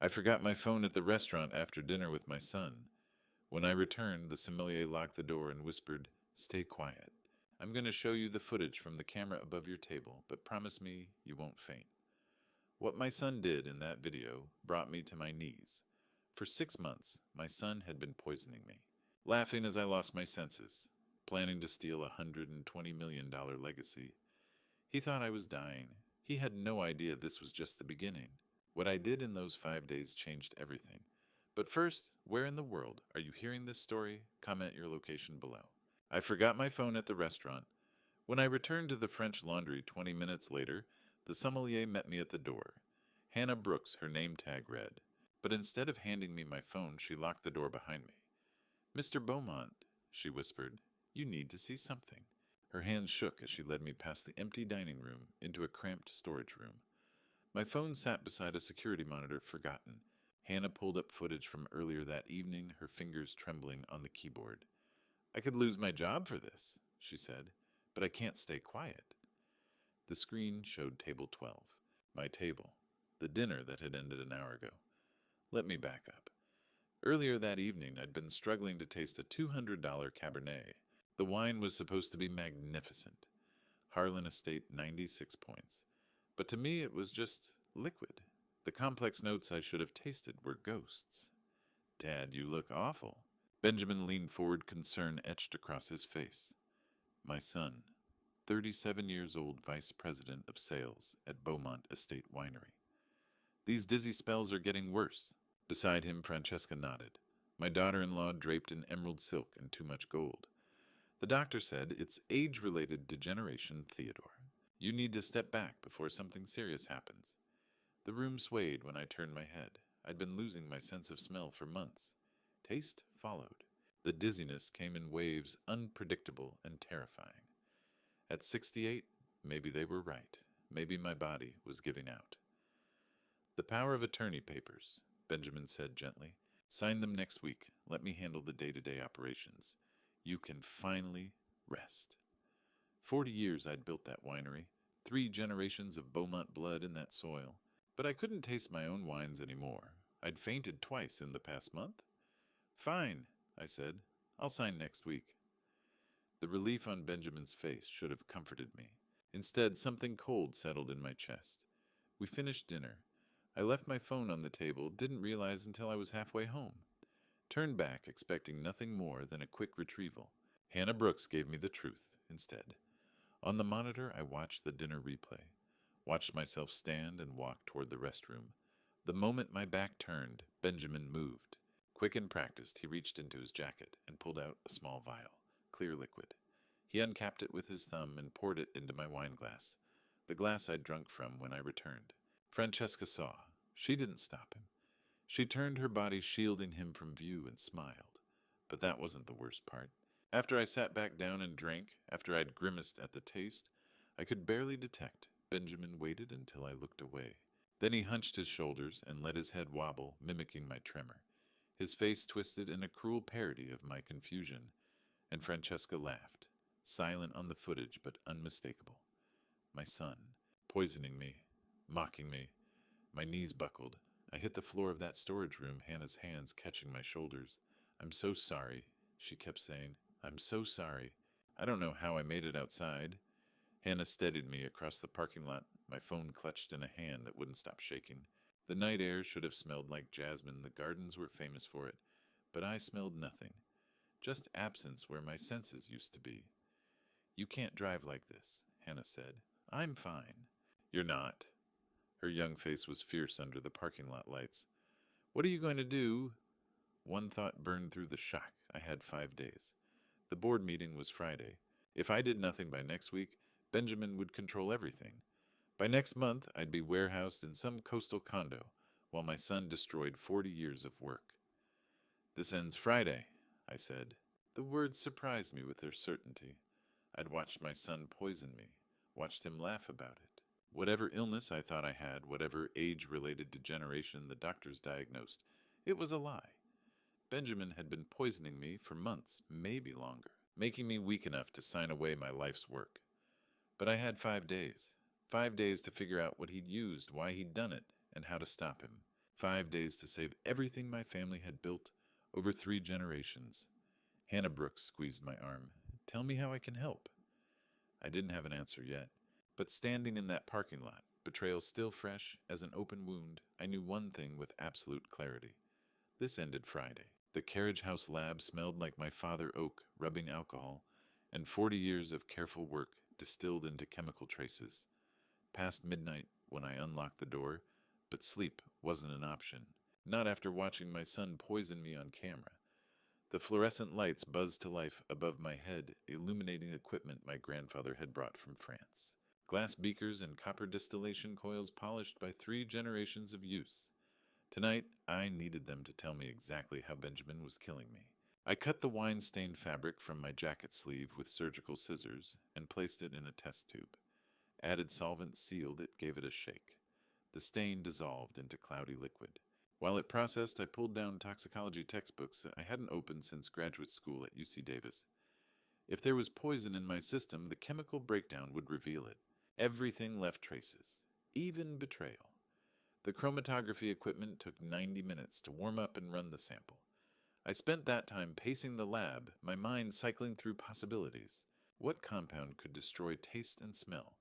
I forgot my phone at the restaurant after dinner with my son. When I returned, the sommelier locked the door and whispered, "Stay quiet. I'm going to show you the footage from the camera above your table, but promise me you won't faint." What my son did in that video brought me to my knees. For 6 months, my son had been poisoning me, laughing as I lost my senses, planning to steal a $120 million legacy. He thought I was dying. He had no idea this was just the beginning. What I did in those 5 days changed everything. But first, where in the world are you hearing this story? Comment your location below. I forgot my phone at the restaurant. When I returned to the French Laundry 20 minutes later, the sommelier met me at the door. Hannah Brooks, her name tag read. But instead of handing me my phone, she locked the door behind me. "Mr. Beaumont," she whispered, "you need to see something." Her hands shook as she led me past the empty dining room into a cramped storage room. My phone sat beside a security monitor, forgotten. Hannah pulled up footage from earlier that evening, her fingers trembling on the keyboard. "I could lose my job for this," she said, "but I can't stay quiet." The screen showed table 12, my table, the dinner that had ended an hour ago. Let me back up. Earlier that evening, I'd been struggling to taste a $200 Cabernet. The wine was supposed to be magnificent. Harlan Estate 96 points. But to me, it was just liquid. The complex notes I should have tasted were ghosts. "Dad, you look awful." Benjamin leaned forward, concern etched across his face. My son, 37 years old, vice president of sales at Beaumont Estate Winery. "These dizzy spells are getting worse." Beside him, Francesca nodded. "My daughter-in-law draped in emerald silk and too much gold. The doctor said it's age-related degeneration, Theodore. You need to step back before something serious happens." The room swayed when I turned my head. I'd been losing my sense of smell for months. Taste followed. The dizziness came in waves, unpredictable and terrifying. At 68, maybe they were right. Maybe my body was giving out. "The power of attorney papers," Benjamin said gently. "Sign them next week. Let me handle the day-to-day operations. You can finally rest." 40 years I'd built that winery, 3 generations of Beaumont blood in that soil. But I couldn't taste my own wines anymore. I'd fainted twice in the past month. "Fine," I said. "I'll sign next week." The relief on Benjamin's face should have comforted me. Instead, something cold settled in my chest. We finished dinner. I left my phone on the table, didn't realize until I was halfway home. Turned back, expecting nothing more than a quick retrieval. Hannah Brooks gave me the truth instead. On the monitor, I watched the dinner replay. Watched myself stand and walk toward the restroom. The moment my back turned, Benjamin moved. Quick and practiced, he reached into his jacket and pulled out a small vial, clear liquid. He uncapped it with his thumb and poured it into my wine glass, the glass I'd drunk from when I returned. Francesca saw. She didn't stop him. She turned her body, shielding him from view, and smiled. But that wasn't the worst part. After I sat back down and drank, after I'd grimaced at the taste, I could barely detect. Benjamin waited until I looked away. Then he hunched his shoulders and let his head wobble, mimicking my tremor. His face twisted in a cruel parody of my confusion, and Francesca laughed, silent on the footage but unmistakable. My son, poisoning me, mocking me. My knees buckled. I hit the floor of that storage room, Hannah's hands catching my shoulders. "I'm so sorry," she kept saying. "I'm so sorry. I don't know how I made it outside." Hannah steadied me across the parking lot, my phone clutched in a hand that wouldn't stop shaking. The night air should have smelled like jasmine. The gardens were famous for it. But I smelled nothing. Just absence where my senses used to be. "You can't drive like this," Hannah said. "I'm fine." "You're not." Her young face was fierce under the parking lot lights. "What are you going to do?" One thought burned through the shock. I had 5 days. The board meeting was Friday. If I did nothing by next week, Benjamin would control everything. By next month, I'd be warehoused in some coastal condo, while my son destroyed 40 years of work. "This ends Friday," I said. The words surprised me with their certainty. I'd watched my son poison me, watched him laugh about it. Whatever illness I thought I had, whatever age-related degeneration the doctors diagnosed, it was a lie. Benjamin had been poisoning me for months, maybe longer, making me weak enough to sign away my life's work. But I had 5 days. 5 days to figure out what he'd used, why he'd done it, and how to stop him. 5 days to save everything my family had built over 3 generations. Hannah Brooks squeezed my arm. Tell me how I can help. I didn't have an answer yet, but standing in that parking lot, betrayal still fresh as an open wound, I knew one thing with absolute clarity. This ended Friday. The carriage house lab smelled like my father oak rubbing alcohol, and 40 years of careful work distilled into chemical traces. Past midnight when I unlocked the door, but sleep wasn't an option. Not after watching my son poison me on camera. The fluorescent lights buzzed to life above my head, illuminating equipment my grandfather had brought from France. Glass beakers and copper distillation coils polished by 3 generations of use. Tonight, I needed them to tell me exactly how Benjamin was killing me. I cut the wine-stained fabric from my jacket sleeve with surgical scissors and placed it in a test tube. Added solvent sealed it, gave it a shake. The stain dissolved into cloudy liquid. While it processed, I pulled down toxicology textbooks I hadn't opened since graduate school at UC Davis. If there was poison in my system, the chemical breakdown would reveal it. Everything left traces, even betrayal. The chromatography equipment took 90 minutes to warm up and run the sample. I spent that time pacing the lab, my mind cycling through possibilities. What compound could destroy taste and smell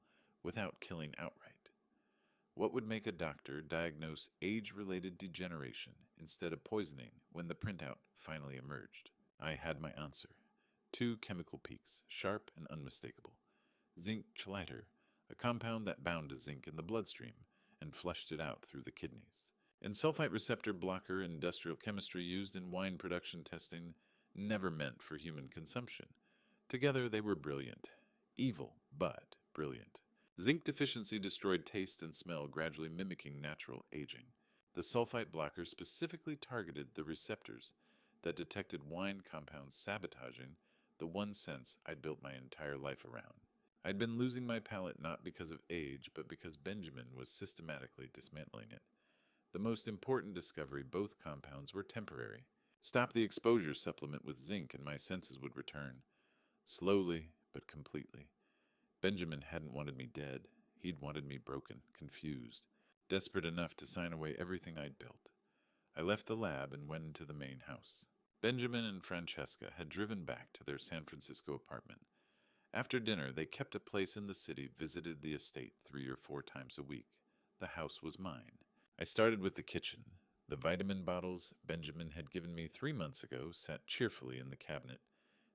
without killing outright? What would make a doctor diagnose age-related degeneration instead of poisoning when the printout finally emerged? I had my answer. 2 chemical peaks, sharp and unmistakable. Zinc chelate, a compound that bound to zinc in the bloodstream and flushed it out through the kidneys. And sulfite receptor blocker industrial chemistry used in wine production testing, never meant for human consumption. Together they were brilliant. Evil, but brilliant. Zinc deficiency destroyed taste and smell, gradually mimicking natural aging. The sulfite blocker specifically targeted the receptors that detected wine compounds sabotaging the one sense I'd built my entire life around. I'd been losing my palate not because of age, but because Benjamin was systematically dismantling it. The most important discovery: both compounds were temporary. Stop the exposure supplement with zinc and my senses would return. Slowly, but completely. Benjamin hadn't wanted me dead. He'd wanted me broken, confused, desperate enough to sign away everything I'd built. I left the lab and went into the main house. Benjamin and Francesca had driven back to their San Francisco apartment. After dinner, they kept a place in the city, visited the estate 3 or 4 times a week. The house was mine. I started with the kitchen. The vitamin bottles Benjamin had given me 3 months ago sat cheerfully in the cabinet.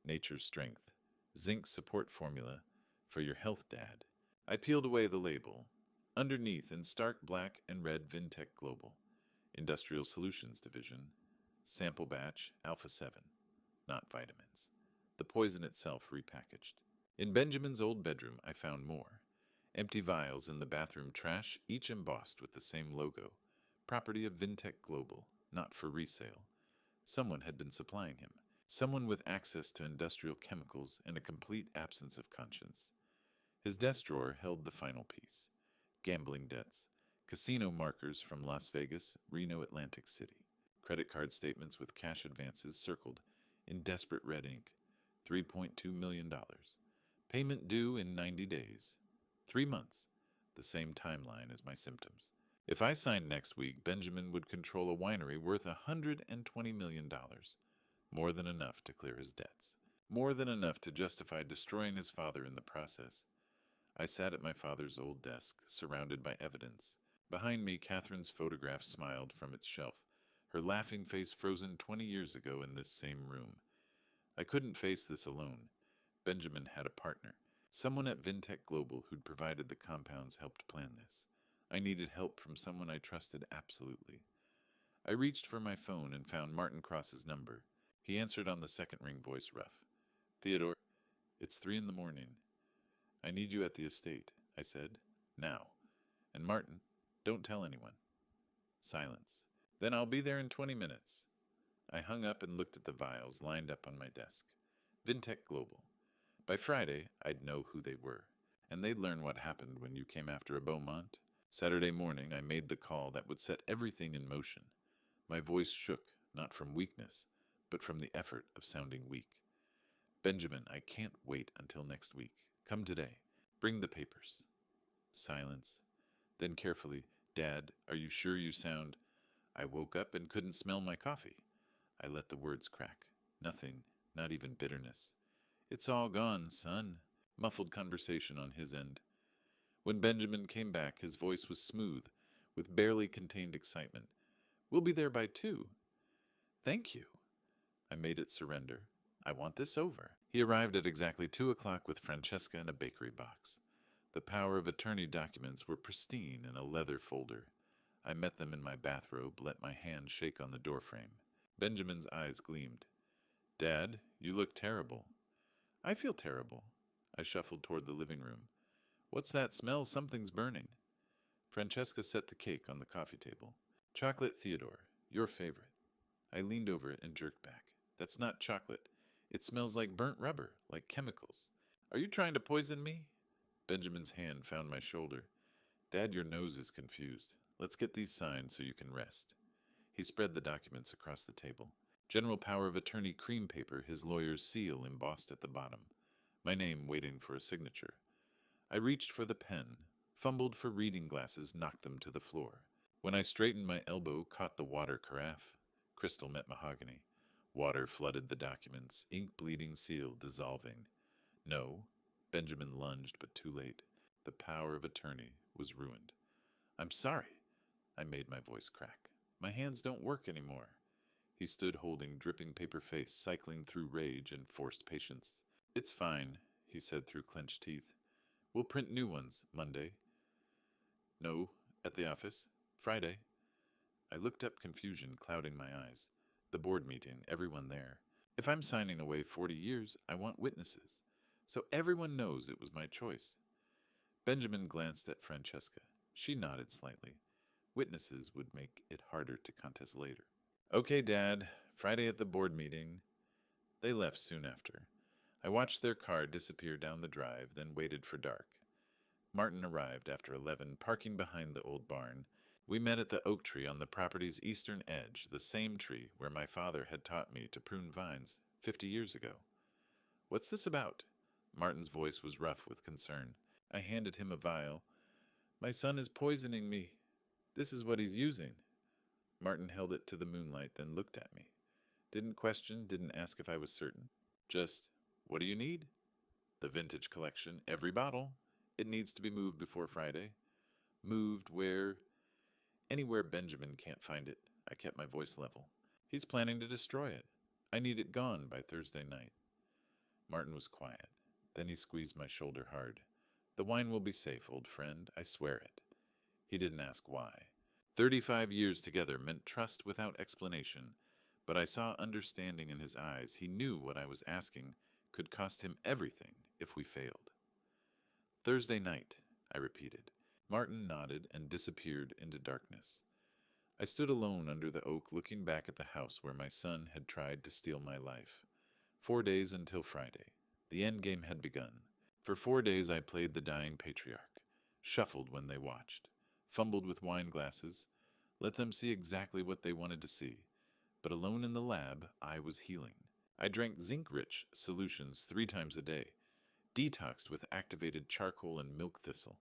Nature's Strength. Zinc support formula for your health, Dad. I peeled away the label. Underneath, in stark black and red, Vintech Global. Industrial Solutions Division. Sample batch, Alpha 7. Not vitamins. The poison itself repackaged. In Benjamin's old bedroom, I found more. Empty vials in the bathroom trash, each embossed with the same logo. Property of Vintech Global, not for resale. Someone had been supplying him. Someone with access to industrial chemicals and a complete absence of conscience. His desk drawer held the final piece. Gambling debts. Casino markers from Las Vegas, Reno, Atlantic City. Credit card statements with cash advances circled in desperate red ink. $3.2 million. Payment due in 90 days. 3 months. The same timeline as my symptoms. If I signed next week, Benjamin would control a winery worth $120 million. More than enough to clear his debts. More than enough to justify destroying his father in the process. I sat at my father's old desk, surrounded by evidence. Behind me, Catherine's photograph smiled from its shelf, her laughing face frozen 20 years ago in this same room. I couldn't face this alone. Benjamin had a partner. Someone at Vintech Global who'd provided the compounds helped plan this. I needed help from someone I trusted absolutely. I reached for my phone and found Martin Cross's number. He answered on the second ring, voice rough. Theodore, it's 3 in the morning. I need you at the estate, I said. Now. And Martin, don't tell anyone. Silence. Then I'll be there in 20 minutes. I hung up and looked at the vials lined up on my desk. Vintech Global. By Friday, I'd know who they were, and they'd learn what happened when you came after a Beaumont. Saturday morning, I made the call that would set everything in motion. My voice shook, not from weakness, but from the effort of sounding weak. Benjamin, I can't wait until next week. Come today. Bring the papers. Silence. Then carefully, Dad, are you sure you sound... I woke up and couldn't smell my coffee. I let the words crack. Nothing, not even bitterness. It's all gone, son. Muffled conversation on his end. When Benjamin came back, his voice was smooth, with barely contained excitement. We'll be there by 2. Thank you. I made it surrender. I want this over. He arrived at exactly 2 o'clock with Francesca in a bakery box. The power of attorney documents were pristine in a leather folder. I met them in my bathrobe, let my hand shake on the doorframe. Benjamin's eyes gleamed. Dad, you look terrible. I feel terrible. I shuffled toward the living room. What's that smell? Something's burning. Francesca set the cake on the coffee table. Chocolate Theodore, your favorite. I leaned over it and jerked back. That's not chocolate. It smells like burnt rubber, like chemicals. Are you trying to poison me? Benjamin's hand found my shoulder. Dad, your nose is confused. Let's get these signed so you can rest. He spread the documents across the table. General power of attorney cream paper, his lawyer's seal embossed at the bottom. My name waiting for a signature. I reached for the pen, fumbled for reading glasses, knocked them to the floor. When I straightened my elbow, caught the water carafe. Crystal met mahogany. Water flooded the documents, ink bleeding seal dissolving. No, Benjamin lunged, but too late. The power of attorney was ruined. I'm sorry. I made my voice crack. My hands don't work anymore. He stood holding dripping paper face, cycling through rage and forced patience. It's fine, he said through clenched teeth. We'll print new ones Monday. No, at the office. Friday. I looked up, confusion clouding my eyes. The board meeting, everyone there. If I'm signing away 40 years, I want witnesses. So everyone knows it was my choice. Benjamin glanced at Francesca. She nodded slightly. Witnesses would make it harder to contest later. Okay, Dad. Friday at the board meeting. They left soon after. I watched their car disappear down the drive, then waited for dark. Martin arrived after 11, parking behind the old barn. We met at the oak tree on the property's eastern edge, the same tree where my father had taught me to prune vines 50 years ago. What's this about? Martin's voice was rough with concern. I handed him a vial. My son is poisoning me. This is what he's using. Martin held it to the moonlight, then looked at me. Didn't question, didn't ask if I was certain. Just, what do you need? The vintage collection, every bottle. It needs to be moved before Friday. Moved where? Anywhere Benjamin can't find it. I kept my voice level. He's planning to destroy it. I need it gone by Thursday night. Martin was quiet. Then he squeezed my shoulder hard. The wine will be safe, old friend. I swear it. He didn't ask why. 35 years together meant trust without explanation, but I saw understanding in his eyes. He knew what I was asking could cost him everything if we failed. Thursday night, I repeated. Martin nodded and disappeared into darkness. I stood alone under the oak, looking back at the house where my son had tried to steal my life. 4 days until Friday. The end game had begun. For 4 days I played the dying patriarch, shuffled when they watched, fumbled with wine glasses, let them see exactly what they wanted to see. But alone in the lab, I was healing. I drank zinc-rich solutions 3 times a day, detoxed with activated charcoal and milk thistle.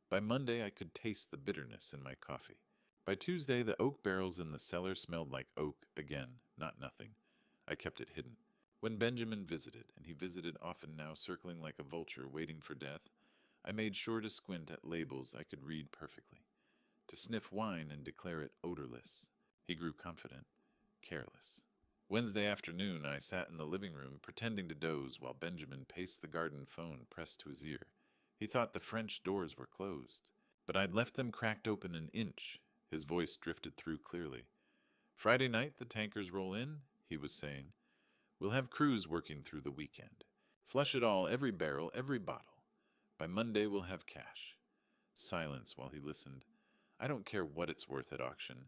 By Monday, I could taste the bitterness in my coffee. By Tuesday, the oak barrels in the cellar smelled like oak again, not nothing. I kept it hidden. When Benjamin visited, and he visited often now, circling like a vulture waiting for death, I made sure to squint at labels I could read perfectly, to sniff wine and declare it odorless. He grew confident, careless. Wednesday afternoon, I sat in the living room, pretending to doze while Benjamin paced the garden phone pressed to his ear. He thought the French doors were closed, but I'd left them cracked open an inch. His voice drifted through clearly. Friday night, the tankers roll in, he was saying. We'll have crews working through the weekend. Flush it all, every barrel, every bottle. By Monday, we'll have cash. Silence while he listened. I don't care what it's worth at auction.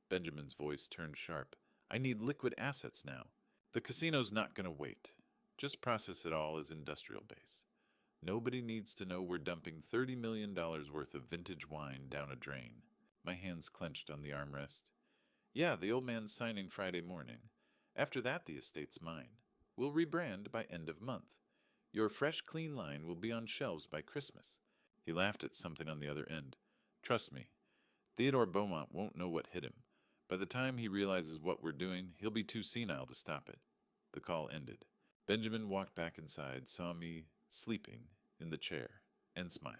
Benjamin's voice turned sharp. I need liquid assets now. The casino's not going to wait. Just process it all as industrial base. Nobody needs to know we're dumping $30 million worth of vintage wine down a drain. My hands clenched on the armrest. Yeah, the old man's signing Friday morning. After that, the estate's mine. We'll rebrand by end of month. Your fresh, clean line will be on shelves by Christmas. He laughed at something on the other end. Trust me, Theodore Beaumont won't know what hit him, By the time he realizes what we're doing, he'll be too senile to stop it. The call ended. Benjamin walked back inside, saw me sleeping in the chair, and smiled.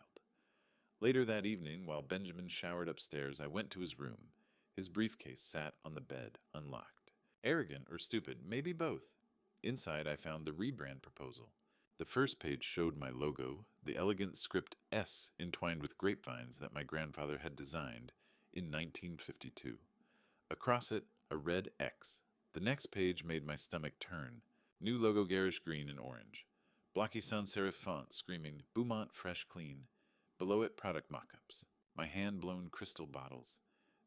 Later that evening, while Benjamin showered upstairs, I went to his room. His briefcase sat on the bed, unlocked. Arrogant or stupid, maybe both. Inside, I found the rebrand proposal. The first page showed my logo, the elegant script S entwined with grapevines that my grandfather had designed in 1952. Across it, a red X. The next page made my stomach turn. New logo garish green and orange. Blocky sans serif font screaming, Beaumont Fresh Clean. Below it, product mock-ups. My hand-blown crystal bottles.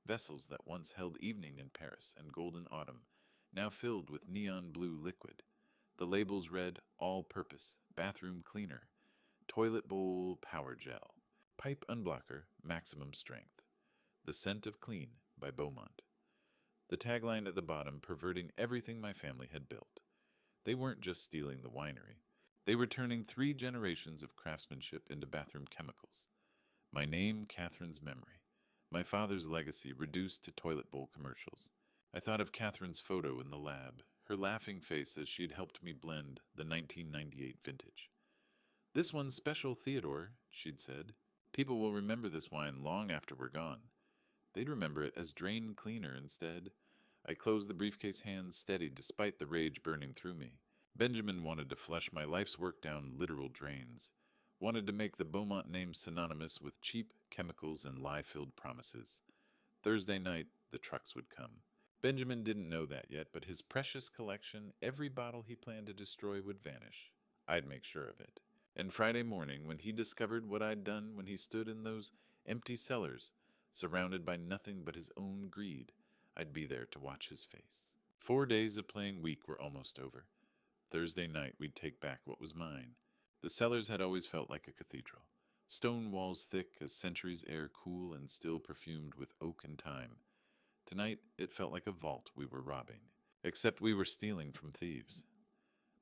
Vessels that once held evening in Paris and golden autumn, now filled with neon blue liquid. The labels read, all-purpose, bathroom cleaner, toilet bowl power gel, pipe unblocker, maximum strength. The Scent of Clean by Beaumont. The tagline at the bottom perverting everything my family had built. They weren't just stealing the winery. They were turning 3 generations of craftsmanship into bathroom chemicals. My name, Catherine's memory. My father's legacy reduced to toilet bowl commercials. I thought of Catherine's photo in the lab, her laughing face as she'd helped me blend the 1998 vintage. This one's special, Theodore, she'd said. People will remember this wine long after we're gone. They'd remember it as drain cleaner instead. I closed the briefcase hands steady despite the rage burning through me. Benjamin wanted to flush my life's work down literal drains. Wanted to make the Beaumont name synonymous with cheap chemicals and lie-filled promises. Thursday night, the trucks would come. Benjamin didn't know that yet, but his precious collection, every bottle he planned to destroy would vanish. I'd make sure of it. And Friday morning, when he discovered what I'd done when he stood in those empty cellars, surrounded by nothing but his own greed, I'd be there to watch his face. 4 days of playing week were almost over. Thursday night, we'd take back what was mine. The cellars had always felt like a cathedral. Stone walls thick as centuries' air cool and still perfumed with oak and thyme. Tonight, it felt like a vault we were robbing. Except we were stealing from thieves.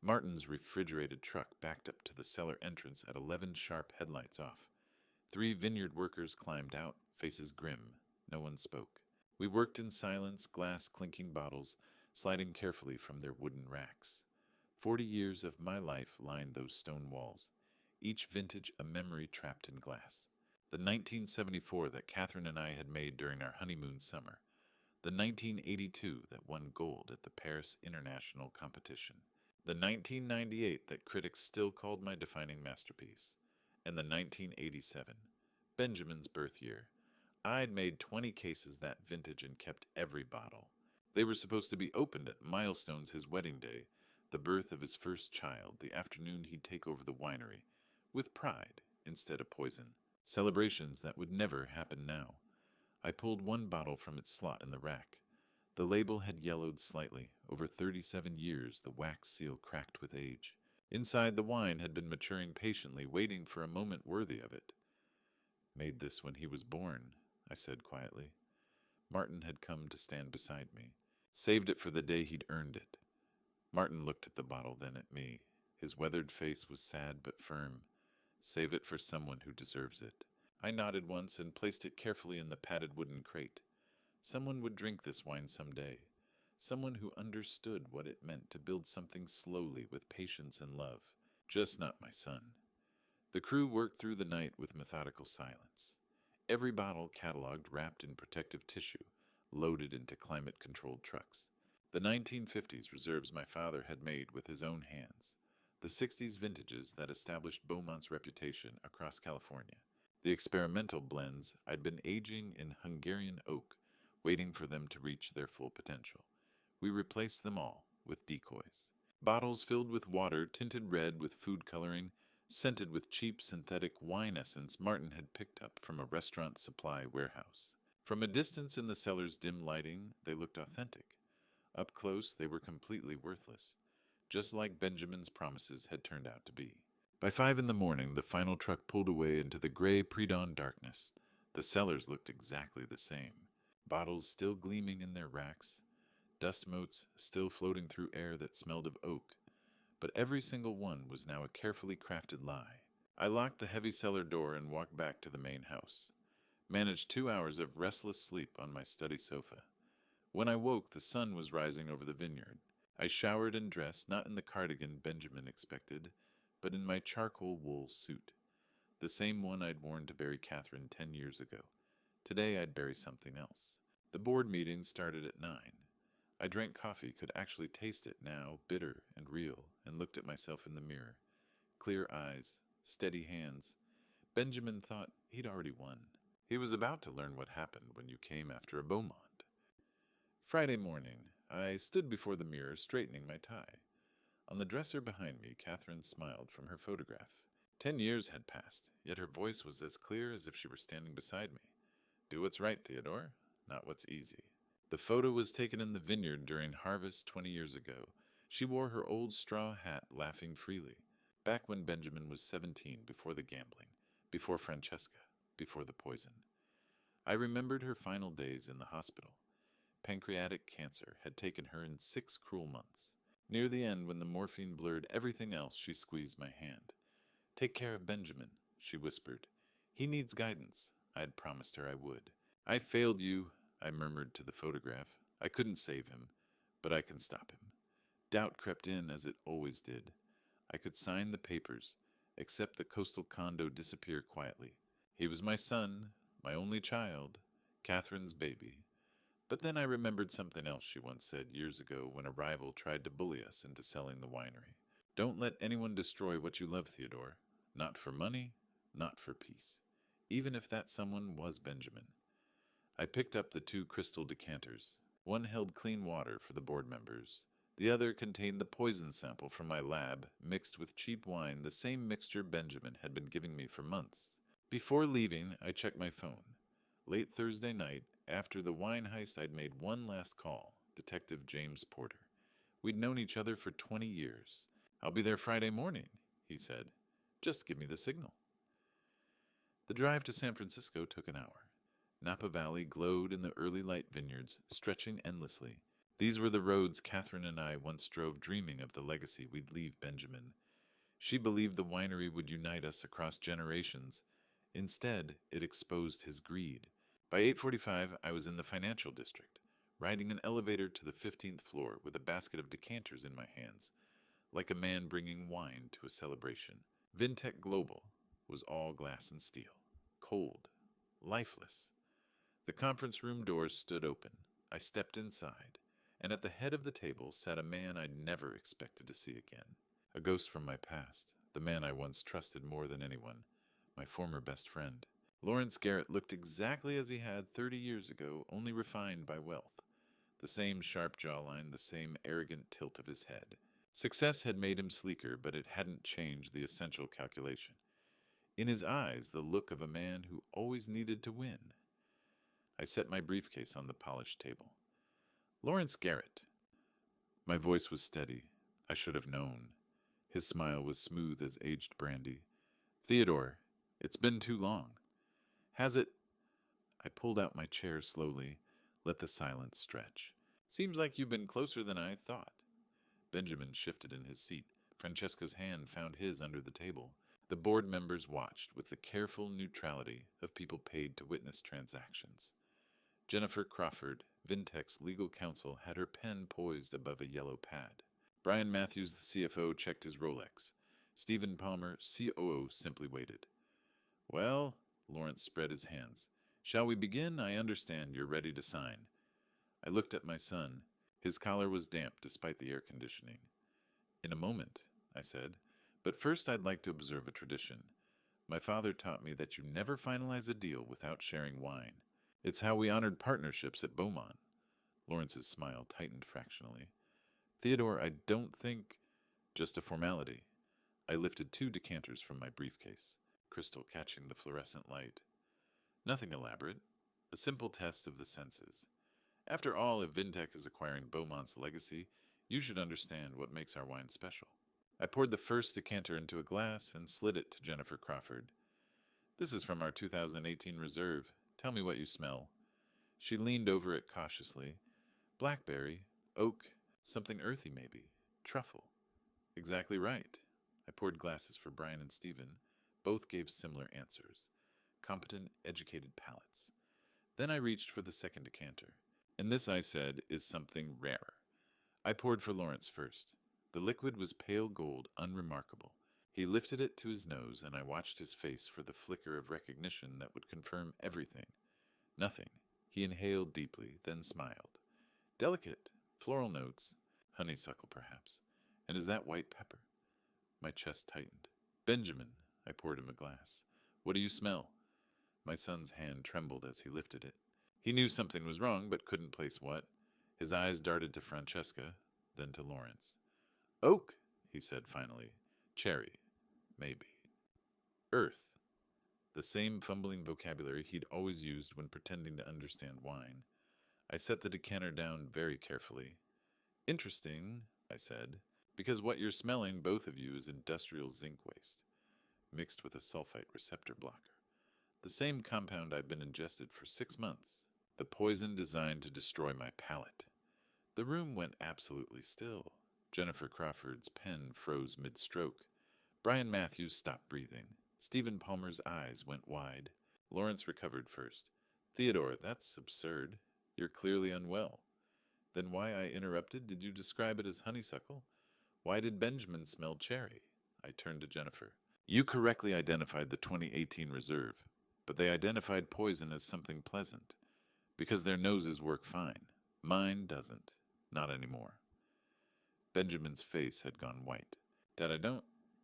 Martin's refrigerated truck backed up to the cellar entrance at 11 sharp, headlights off. 3 vineyard workers climbed out, faces grim. No one spoke. We worked in silence, glass clinking bottles, sliding carefully from their wooden racks. 40 years of my life lined those stone walls, each vintage a memory trapped in glass. The 1974 that Catherine and I had made during our honeymoon summer. The 1982 that won gold at the Paris International Competition. The 1998 that critics still called my defining masterpiece. And the 1987, Benjamin's birth year. I'd made 20 cases that vintage and kept every bottle. They were supposed to be opened at milestones his wedding day, the birth of his first child, the afternoon he'd take over the winery, with pride instead of poison. Celebrations that would never happen now. I pulled one bottle from its slot in the rack. The label had yellowed slightly. Over 37 years, the wax seal cracked with age. Inside, the wine had been maturing patiently, waiting for a moment worthy of it. Made this when he was born, I said quietly. Martin had come to stand beside me. Saved it for the day he'd earned it. Martin looked at the bottle, then at me. His weathered face was sad but firm. Save it for someone who deserves it. I nodded once and placed it carefully in the padded wooden crate. Someone would drink this wine someday. Someone who understood what it meant to build something slowly with patience and love. Just not my son. The crew worked through the night with methodical silence. Every bottle cataloged, wrapped in protective tissue, loaded into climate-controlled trucks. The 1950s reserves my father had made with his own hands. The 60s vintages that established Beaumont's reputation across California. The experimental blends I'd been aging in Hungarian oak, waiting for them to reach their full potential. We replaced them all with decoys. Bottles filled with water, tinted red with food coloring, scented with cheap synthetic wine essence Martin had picked up from a restaurant supply warehouse. From a distance in the cellar's dim lighting, they looked authentic. Up close, they were completely worthless, just like Benjamin's promises had turned out to be. By 5 in the morning, the final truck pulled away into the gray pre-dawn darkness. The cellars looked exactly the same. Bottles still gleaming in their racks, dust motes still floating through air that smelled of oak. But every single one was now a carefully crafted lie. I locked the heavy cellar door and walked back to the main house. Managed 2 hours of restless sleep on my study sofa. When I woke, the sun was rising over the vineyard. I showered and dressed, not in the cardigan Benjamin expected, but in my charcoal wool suit, the same one I'd worn to bury Catherine 10 years ago. Today I'd bury something else. The board meeting started at 9. I drank coffee, could actually taste it now, bitter and real, and looked at myself in the mirror. Clear eyes, steady hands. Benjamin thought he'd already won. He was about to learn what happened when you came after a Beaumont. Friday morning, I stood before the mirror straightening my tie. On the dresser behind me, Catherine smiled from her photograph. 10 years had passed, yet her voice was as clear as if she were standing beside me. Do what's right, Theodore, not what's easy. The photo was taken in the vineyard during harvest 20 years ago. She wore her old straw hat, laughing freely. Back when Benjamin was 17, before the gambling, before Francesca, before the poison. I remembered her final days in the hospital. Pancreatic cancer had taken her in 6 cruel months. Near the end, when the morphine blurred everything else, she squeezed my hand. Take care of Benjamin, she whispered. He needs guidance. I had promised her I would. I failed you, I murmured to the photograph. I couldn't save him, but I can stop him. Doubt crept in, as it always did. I could sign the papers, accept the coastal condo disappear quietly. He was my son, my only child, Catherine's baby. But then I remembered something else she once said years ago when a rival tried to bully us into selling the winery. Don't let anyone destroy what you love, Theodore. Not for money, not for peace. Even if that someone was Benjamin. I picked up the 2 crystal decanters. One held clean water for the board members. The other contained the poison sample from my lab, mixed with cheap wine, the same mixture Benjamin had been giving me for months. Before leaving, I checked my phone. Late Thursday night, after the wine heist, I'd made one last call, Detective James Porter. We'd known each other for 20 years. I'll be there Friday morning, he said. Just give me the signal. The drive to San Francisco took an hour. Napa Valley glowed in the early light vineyards, stretching endlessly. These were the roads Catherine and I once drove, dreaming of the legacy we'd leave Benjamin. She believed the winery would unite us across generations. Instead, it exposed his greed. By 8:45, I was in the financial district, riding an elevator to the 15th floor with a basket of decanters in my hands, like a man bringing wine to a celebration. Vintech Global was all glass and steel, cold, lifeless. The conference room doors stood open. I stepped inside, and at the head of the table sat a man I'd never expected to see again. A ghost from my past, the man I once trusted more than anyone, my former best friend. Lawrence Garrett looked exactly as he had 30 years ago, only refined by wealth. The same sharp jawline, the same arrogant tilt of his head. Success had made him sleeker, but it hadn't changed the essential calculation. In his eyes, the look of a man who always needed to win. I set my briefcase on the polished table. Lawrence Garrett. My voice was steady. I should have known. His smile was smooth as aged brandy. Theodore, it's been too long. Has it? I pulled out my chair slowly, let the silence stretch. Seems like you've been closer than I thought. Benjamin shifted in his seat. Francesca's hand found his under the table. The board members watched with the careful neutrality of people paid to witness transactions. Jennifer Crawford, Vintech's legal counsel, had her pen poised above a yellow pad. Brian Matthews, the CFO, checked his Rolex. Stephen Palmer, COO, simply waited. Well, Lawrence spread his hands. Shall we begin? I understand you're ready to sign. I looked at my son. His collar was damp despite the air conditioning. In a moment, I said, but first I'd like to observe a tradition. My father taught me that you never finalize a deal without sharing wine. It's how we honored partnerships at Beaumont. Lawrence's smile tightened fractionally. Theodore, I don't think... Just a formality. I lifted 2 decanters from my briefcase, crystal catching the fluorescent light. Nothing elaborate. A simple test of the senses. After all, if Vintech is acquiring Beaumont's legacy, you should understand what makes our wine special. I poured the first decanter into a glass and slid it to Jennifer Crawford. This is from our 2018 reserve. Tell me what you smell. She leaned over it cautiously. Blackberry, oak, something earthy maybe. Truffle. Exactly right. I poured glasses for Brian and Stephen. Both gave similar answers. Competent, educated palates. Then I reached for the second decanter. And this, I said, is something rarer. I poured for Lawrence first. The liquid was pale gold, unremarkable. He lifted it to his nose, and I watched his face for the flicker of recognition that would confirm everything. Nothing. He inhaled deeply, then smiled. Delicate, floral notes, honeysuckle perhaps. And is that white pepper? My chest tightened. Benjamin, I poured him a glass. What do you smell? My son's hand trembled as he lifted it. He knew something was wrong, but couldn't place what. His eyes darted to Francesca, then to Lawrence. Oak, he said finally. Cherry, maybe. Earth. The same fumbling vocabulary he'd always used when pretending to understand wine. I set the decanter down very carefully. Interesting, I said, because what you're smelling, both of you, is industrial zinc waste, mixed with a sulfite receptor blocker. The same compound I've been ingested for 6 months. The poison designed to destroy my palate. The room went absolutely still. Jennifer Crawford's pen froze mid-stroke. Brian Matthews stopped breathing. Stephen Palmer's eyes went wide. Lawrence recovered first. Theodore, that's absurd. You're clearly unwell. Then why I interrupted? Did you describe it as honeysuckle? Why did Benjamin smell cherry? I turned to Jennifer. You correctly identified the 2018 reserve, but they identified poison as something pleasant, because their noses work fine. Mine doesn't. Not anymore. Benjamin's face had gone white. Dad,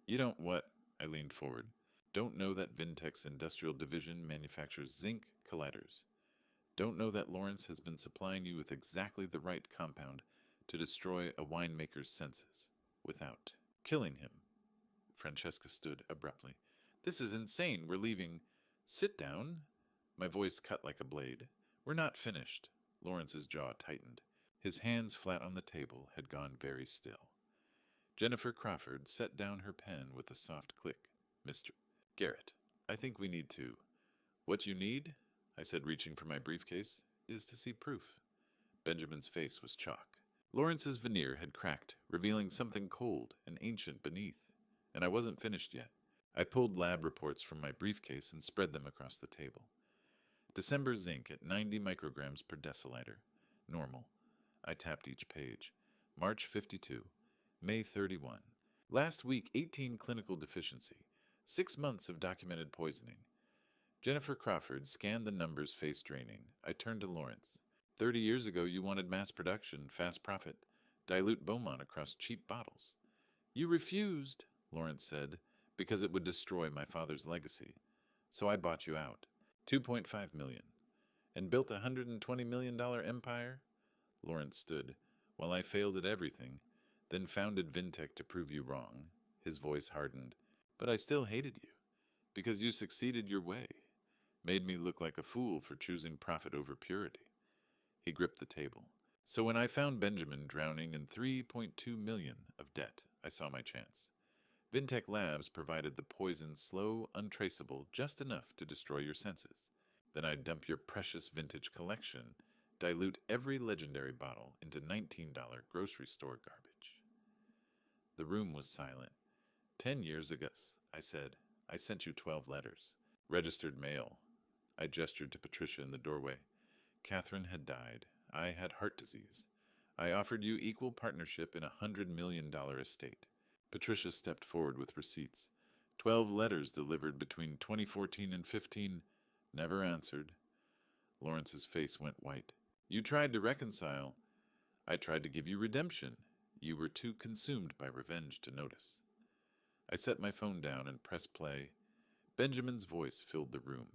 you don't what? I leaned forward. Don't know that Vintech's industrial division manufactures zinc colliders. Don't know that Lawrence has been supplying you with exactly the right compound to destroy a winemaker's senses, without killing him. Francesca stood abruptly. This is insane. We're leaving. Sit down. My voice cut like a blade. We're not finished. Lawrence's jaw tightened. His hands flat on the table had gone very still. Jennifer Crawford set down her pen with a soft click. Mr. Garrett, I think we need to. What you need, I said, reaching for my briefcase, is to see proof. Benjamin's face was chalk. Lawrence's veneer had cracked, revealing something cold and ancient beneath. And I wasn't finished yet. I pulled lab reports from my briefcase and spread them across the table. December zinc at 90 micrograms per deciliter. Normal. I tapped each page. March 52. May 31. Last week, 18 clinical deficiency. 6 months of documented poisoning. Jennifer Crawford scanned the numbers, face draining. I turned to Lawrence. 30 years ago, you wanted mass production, fast profit, dilute Beaumont across cheap bottles. You refused, Lawrence said, because it would destroy my father's legacy. So I bought you out. $2.5 million. And built a $120 million empire? Lawrence stood, while I failed at everything, then founded Vintech to prove you wrong. His voice hardened. But I still hated you, because you succeeded your way. Made me look like a fool for choosing profit over purity. He gripped the table. So when I found Benjamin drowning in $3.2 million of debt, I saw my chance. Vintech Labs provided the poison slow, untraceable, just enough to destroy your senses. Then I'd dump your precious vintage collection, dilute every legendary bottle into $19 grocery store garbage. The room was silent. 10 years ago, I said, I sent you 12 letters. Registered mail. I gestured to Patricia in the doorway. Catherine had died. I had heart disease. I offered you equal partnership in a $100 million estate. Patricia stepped forward with receipts. 12 letters delivered between 2014 and 15, never answered. Lawrence's face went white. You tried to reconcile. I tried to give you redemption. You were too consumed by revenge to notice. I set my phone down and pressed play. Benjamin's voice filled the room.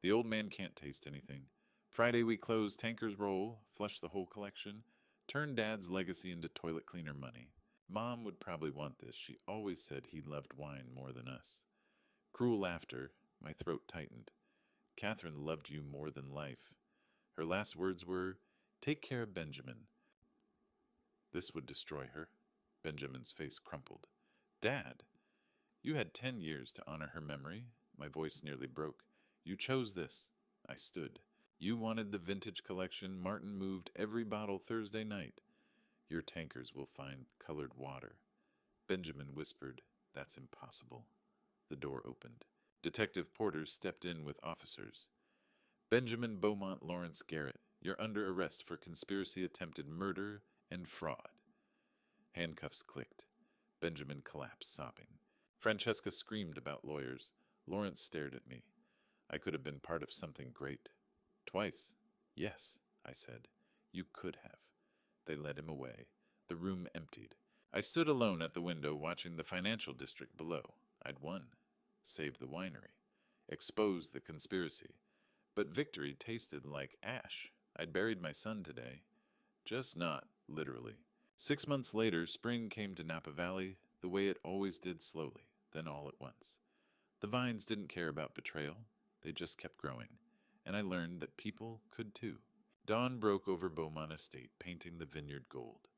The old man can't taste anything. Friday we close Tanker's Roll, flush the whole collection, turn Dad's legacy into toilet cleaner money. Mom would probably want this. She always said he loved wine more than us. Cruel laughter. My throat tightened. Catherine loved you more than life. Her last words were, take care of Benjamin. This would destroy her. Benjamin's face crumpled. Dad, you had 10 years to honor her memory. My voice nearly broke. You chose this. I stood. You wanted the vintage collection. Martin moved every bottle Thursday night. Your tankers will find colored water. Benjamin whispered, that's impossible. The door opened. Detective Porter stepped in with officers. Benjamin Beaumont Lawrence Garrett, You're under arrest for conspiracy, attempted murder, and fraud. Handcuffs clicked. Benjamin collapsed, sobbing. Francesca screamed about lawyers. Lawrence stared at me. I could have been part of something great. Twice. Yes, I said. You could have. They led him away. The room emptied. I stood alone at the window watching the financial district below. I'd won. Saved the winery. Exposed the conspiracy. But victory tasted like ash. I'd buried my son today. Just not literally. 6 months later, spring came to Napa Valley the way it always did, slowly, then all at once. The vines didn't care about betrayal. They just kept growing. And I learned that people could too. Dawn broke over Beaumont Estate, painting the vineyard gold.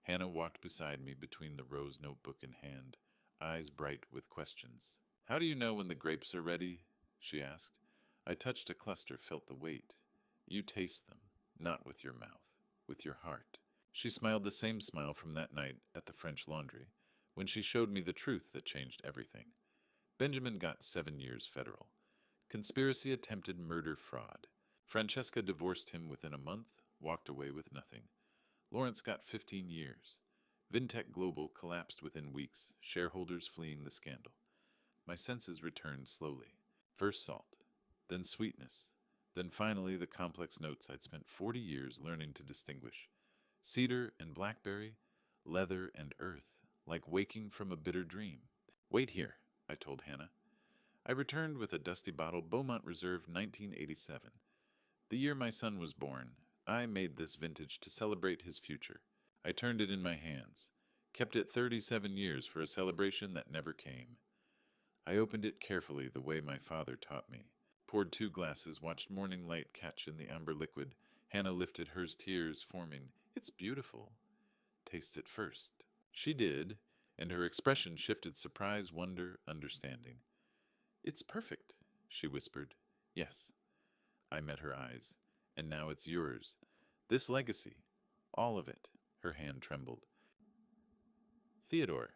Hannah walked beside me between the rose notebook in hand, eyes bright with questions. How do you know when the grapes are ready? She asked. I touched a cluster, felt the weight. You taste them, not with your mouth, with your heart. She smiled the same smile from that night at the French Laundry, when she showed me the truth that changed everything. Benjamin got 7 years federal. Conspiracy, attempted murder, fraud. Francesca divorced him within a month, walked away with nothing. Lawrence got 15 years. Vintech Global collapsed within weeks, shareholders fleeing the scandal. My senses returned slowly. First salt, then sweetness, then finally the complex notes I'd spent 40 years learning to distinguish. Cedar and blackberry, leather and earth, like waking from a bitter dream. Wait here, I told Hannah. I returned with a dusty bottle, Beaumont Reserve 1987. The year my son was born, I made this vintage to celebrate his future. I turned it in my hands, kept it 37 years for a celebration that never came. I opened it carefully the way my father taught me. Poured 2 glasses, watched morning light catch in the amber liquid. Hannah lifted hers, tears forming. It's beautiful. Taste it first. She did, and her expression shifted surprise, wonder, understanding. It's perfect, she whispered. Yes. I met her eyes. And now it's yours. This legacy. All of it. Her hand trembled. Theodore,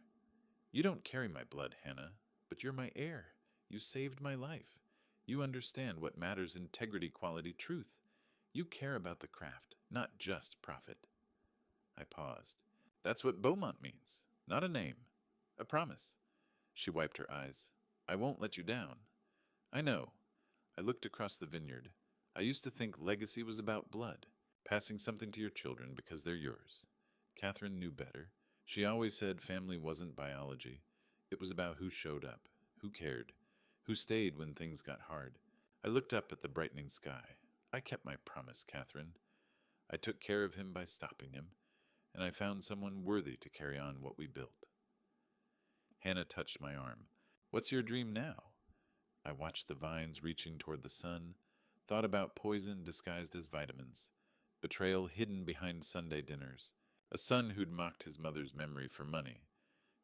you don't carry my blood, Hannah, but you're my heir. You saved my life. You understand what matters: integrity, quality, truth. You care about the craft, not just profit. I paused. That's what Beaumont means. Not a name. A promise. She wiped her eyes. I won't let you down. I know. I looked across the vineyard. I used to think legacy was about blood, passing something to your children because they're yours. Catherine knew better. She always said family wasn't biology. It was about who showed up, who cared, who stayed when things got hard. I looked up at the brightening sky. I kept my promise, Catherine. I took care of him by stopping him, and I found someone worthy to carry on what we built. Hannah touched my arm. What's your dream now? I watched the vines reaching toward the sun, thought about poison disguised as vitamins, betrayal hidden behind Sunday dinners, a son who'd mocked his mother's memory for money.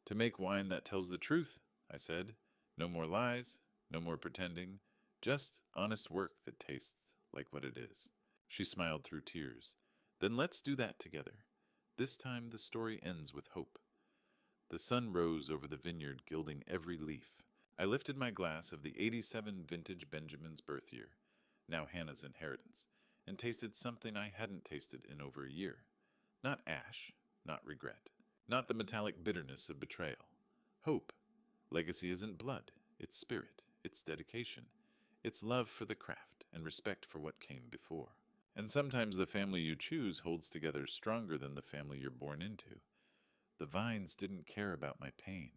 To make wine that tells the truth, I said. No more lies, no more pretending, just honest work that tastes like what it is. She smiled through tears. Then let's do that together. This time the story ends with hope. The sun rose over the vineyard, gilding every leaf. I lifted my glass of the 87 vintage Benjamin's birth year, now Hannah's inheritance, and tasted something I hadn't tasted in over a year. Not ash, not regret, not the metallic bitterness of betrayal. Hope. Legacy isn't blood, it's spirit, it's dedication, it's love for the craft and respect for what came before. And sometimes the family you choose holds together stronger than the family you're born into. The vines didn't care about my pain.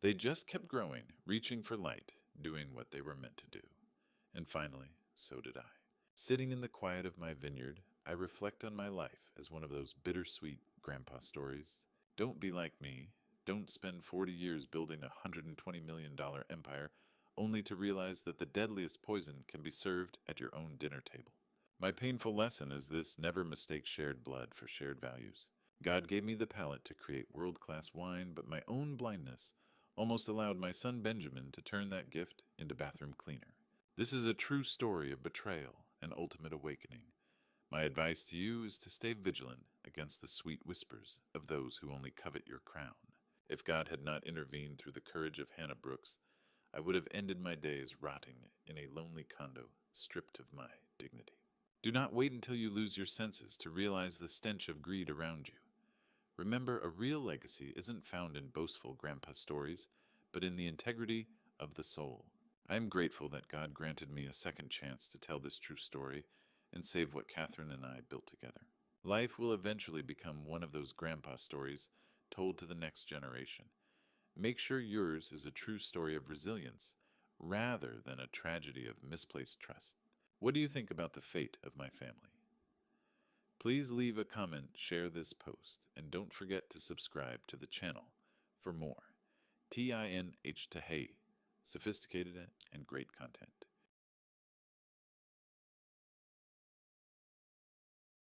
They just kept growing, reaching for light, doing what they were meant to do. And finally, so did I. Sitting in the quiet of my vineyard, I reflect on my life as one of those bittersweet grandpa stories. Don't be like me. Don't spend 40 years building a $120 million empire only to realize that the deadliest poison can be served at your own dinner table. My painful lesson is this: never mistake shared blood for shared values. God gave me the palate to create world-class wine, but my own blindness almost allowed my son Benjamin to turn that gift into bathroom cleaner. This is a true story of betrayal and ultimate awakening. My advice to you is to stay vigilant against the sweet whispers of those who only covet your crown. If God had not intervened through the courage of Hannah Brooks, I would have ended my days rotting in a lonely condo, stripped of my dignity. Do not wait until you lose your senses to realize the stench of greed around you. Remember, a real legacy isn't found in boastful grandpa stories, but in the integrity of the soul. I am grateful that God granted me a second chance to tell this true story and save what Catherine and I built together. Life will eventually become one of those grandpa stories told to the next generation. Make sure yours is a true story of resilience rather than a tragedy of misplaced trust. What do you think about the fate of my family? Please leave a comment, share this post, and don't forget to subscribe to the channel for more TINH to Hey, sophisticated and great content.